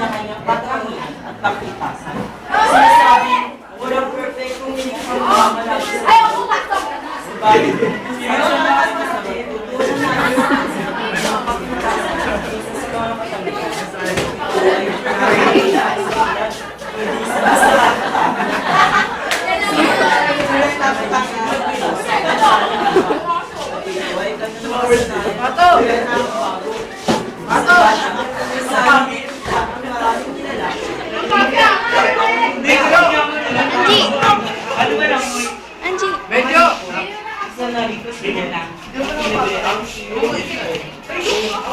na kanyang katangian at kapitasan. Sinasabing, walang perfectong hindi sa mga malapit sa subalit, sinasalakas na sa tutunan natin sa kapitasan at isa sa mga katangian. Ito ay nakakita sa ilan, hindi sa masarap. Pato! Pato! Angie! Angie! Medyo! Isa na rito sila lang.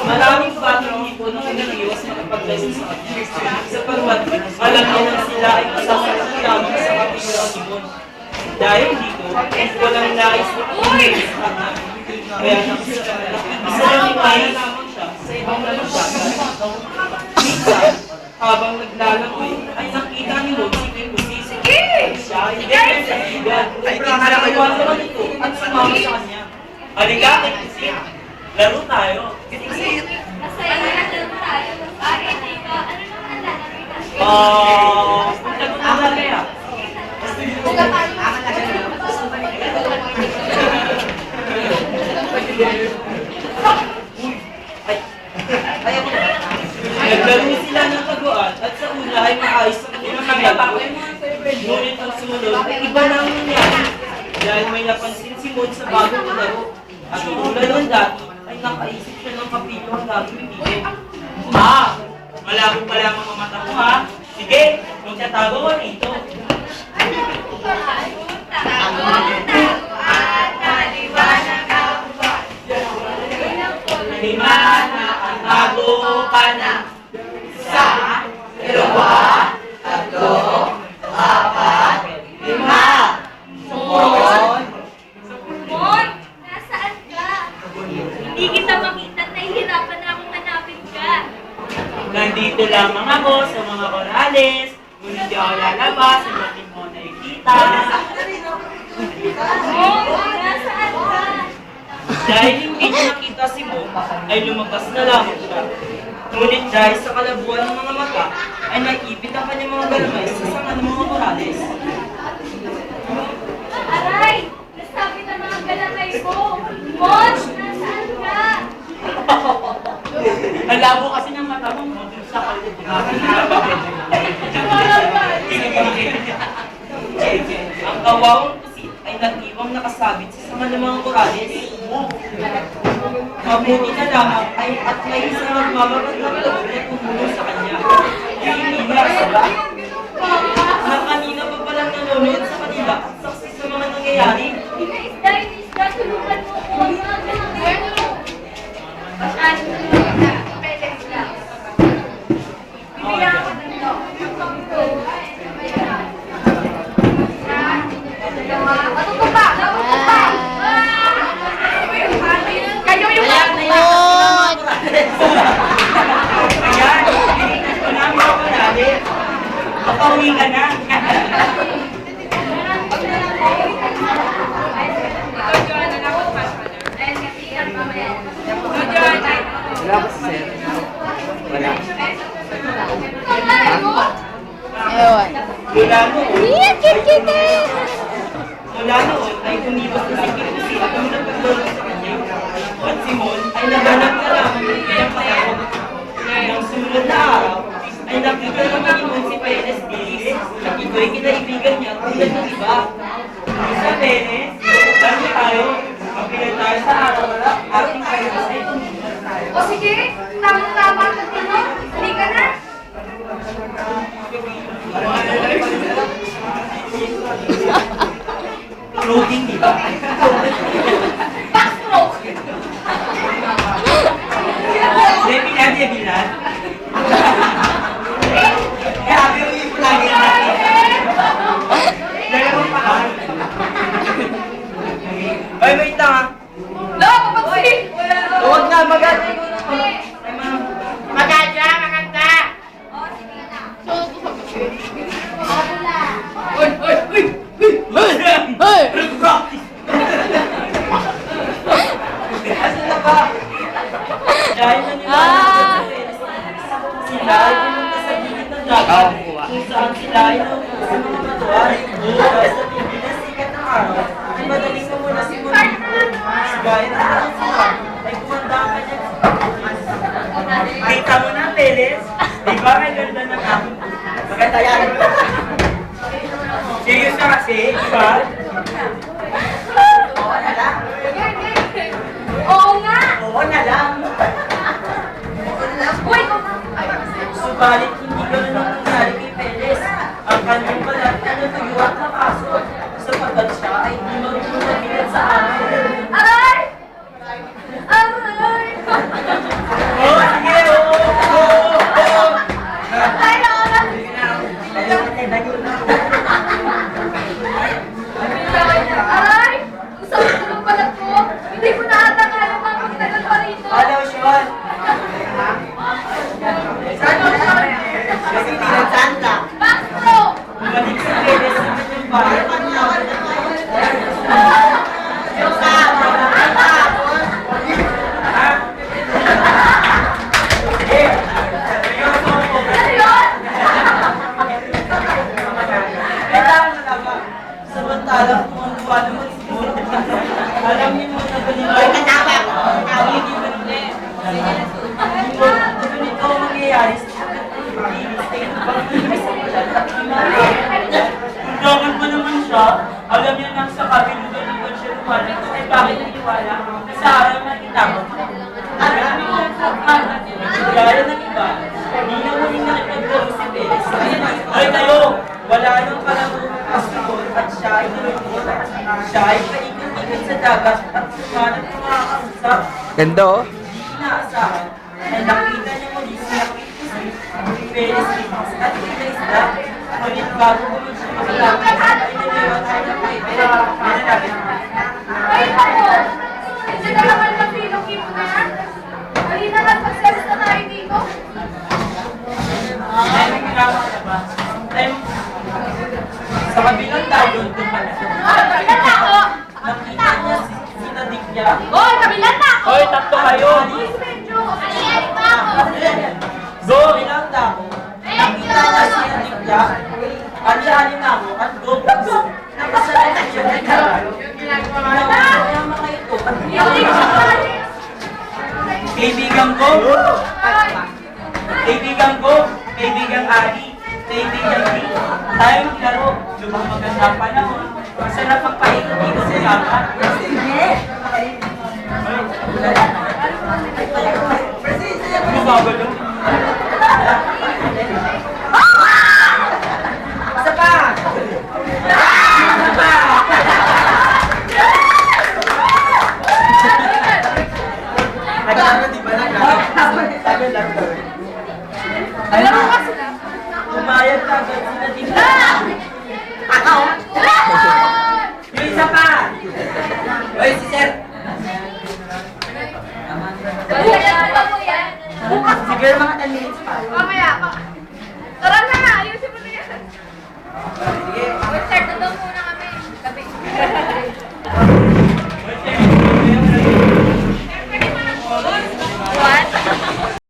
Maraming batang hipon na kinag-iwas makapag-lesson sa kanya. Sa pagbat, alam niya na sila ay masasalat lamang sa kapilang hipon. Dahil dito, walang nais na kumili sa kanya. Kaya nakisa lang ay lamang siya sa ibang lalagyan. Minsan, habang naglalangoy, ay nakita ni Lord si Kibusi. Siya ay hindi kaibigan. Nakakawan naman ito at sumama sa kanya. Halika, Kibusi. Laro tayo. Punta ko na kaya. Naglaro sila ng taguan at sa una ay maayos sa kanilang paglalaro. Ngunit ang sumunod ay iba na ang nangyari dahil may napansin si Maud sa bagong laro. At tulad ng dati ay nakaisip siya ng kapilo ang gagawin dito. Malabo pa lamang ang mata mo ha. Sige, magtatago ko rito. Lima na ang bago ka na. Isa, dalawa, tatlo, apat, lima. Sumon! Mon! Nasaan ka? Hindi kita makita, nahihirapan na akong hanapin ka. Nandito lamang ako sa mga korales. Ngunit di ako lalabas, hindi mo nakikita. Mon! Nasaan ka? Dahil hindi niya nakita si Mo, ay lumabas na lamang siya. Ngunit dahil sa kalabuan ng mga mata, ay naipit ang kanyang mga galamay sa sanga ng mga korales. Aray! Nasabi ng mga galamay ko! Mon! Nasaan ka? Nalabo kasi ng mata mo, modul sa kalabuan. Ang kawawang pusit ay nag-iwang nakasabit sa sanga ng mga korales. Mabuti na lamang ay at may isang magmamagat na loob na tumulong sa kanya. Hindi niya sila. Na kanina pa palang nanonood sa kanila at saksi sa mga nangyayari. Inisda, tulungan mo ko. Mga galamay ko. Basaan mo na. Pwede lang. Bibigyan ako dito. Matuto pa! Matuto pa! Kayo yung Ayan, binigyan ko namin ako natin. Makauwi ka na. Wala ba si Sir? Wala. Ewan. Mula noon, Iyan, kit-kit eh! mula noon ay tumibos na si Kibusi at ang nagpagdulong sa kanya. At si Mon ay naganap na lamang ng kanyang payawag. Nang sumunod na araw, ay nakita naman ni Mon si Penes Dilis at ito'y kinaibigan niya tulad ng iba. Isa Penes, dami tayo. Mapilan tayo sa araw na ating Penes ay tumibos tayo. O sige, tama na tama ang tino. Halika na. Floating, di ba? Backstroke! Hindi, pinag-ibilan. Kaya sabi yung ipo lagi natin. Dalawang paan. Ay, wait lang ah. No, kapagsi! Huwag na, maganda. Maganda! Maganda! O, sige na. Uy! Uy! Uy! Uy! Hey! Uy! dagat kung saan sila ay naupo sa mga matuwari. Sa pipi na sikat ng araw, ay madaling namuna si Monico. Gaya ng kanyang sila, ay kumanda ang kanyang kita mo na, Peles? Di ba may ganda ng aking maganda yan? Serious ka kasi, di ba? Oo nga! Oo na lang. Uy! Subalit hindi ganun ang nangyari kay Peles. Ang kanyang balat ay natuyuan ng aso sapagkat siya ay di marunong mabigat sa araw. Aray! Aray! Oo, sige, oo, oo, oo. Ay, naman! Aray! Ang sakit ng balat ko! Hindi ko na ata kaya makapagtagal pa rito! Ano, Sean? Kasi tinagsan ka. Bakro! Bumalik si Peles sa kanyang bayan. Samantalang kung ano pa naman siguro. Alam niyo mo na ganito. Ay, katama ko. Hindi mo na. Ganito ang mangyayari sa Undangan mo naman siya. Alam niya nang sa kabilugan siya lumalang. Ay bakit naniwala na sa araw na itapon? Gaya ng iba, hindi na muling nakipaglaro si Perez. Ay kayo, wala nang palamulang pasipon at siya ay nalungkot. Siya ay paikot-ikot sa dagat at sumanap ng mga kausap. Ganda oh. Hindi inaasahan na nakita niya muli sila si Perez Rimas at Isla. Ngunit bago bumig siya makalapit, ay naliwan tayo ng Pepe. Ay, ako! Hindi na naman ng pilong-ipo na yan! Halina na, pagselos na tayo dito! Ay, nagkakawa na ba? Ay, sa kabilang tayo, dumating. Kabilan na ako! Nakita niya si Nadikya. Hoy, kabilan na ako! Hoy, tatlo kayo! Uy, medyo! Aliyari pa ako! Go! Bilang dako. Nakita niya si Nadikya. Ali-ali na ako at go! Nakasalit siya ng karalo. Kaya mga ito. Kaibigan ko, kaibigang Ali, kaibigang Lee, tayo maglaro. Lumang maganda panahon. Masarap ang paikot-ikot sa dagat. Gumagalo. Isa pa! Isa pa! Naglaro, di ba? Naglaro. Sabi lang daw. Alam mo kasi na? Umayag ka agad si Nadine. Ako? Yung isa pa! Oy, si Sir! Kaya ba mo yan? Siguro mga 10 minutes pa.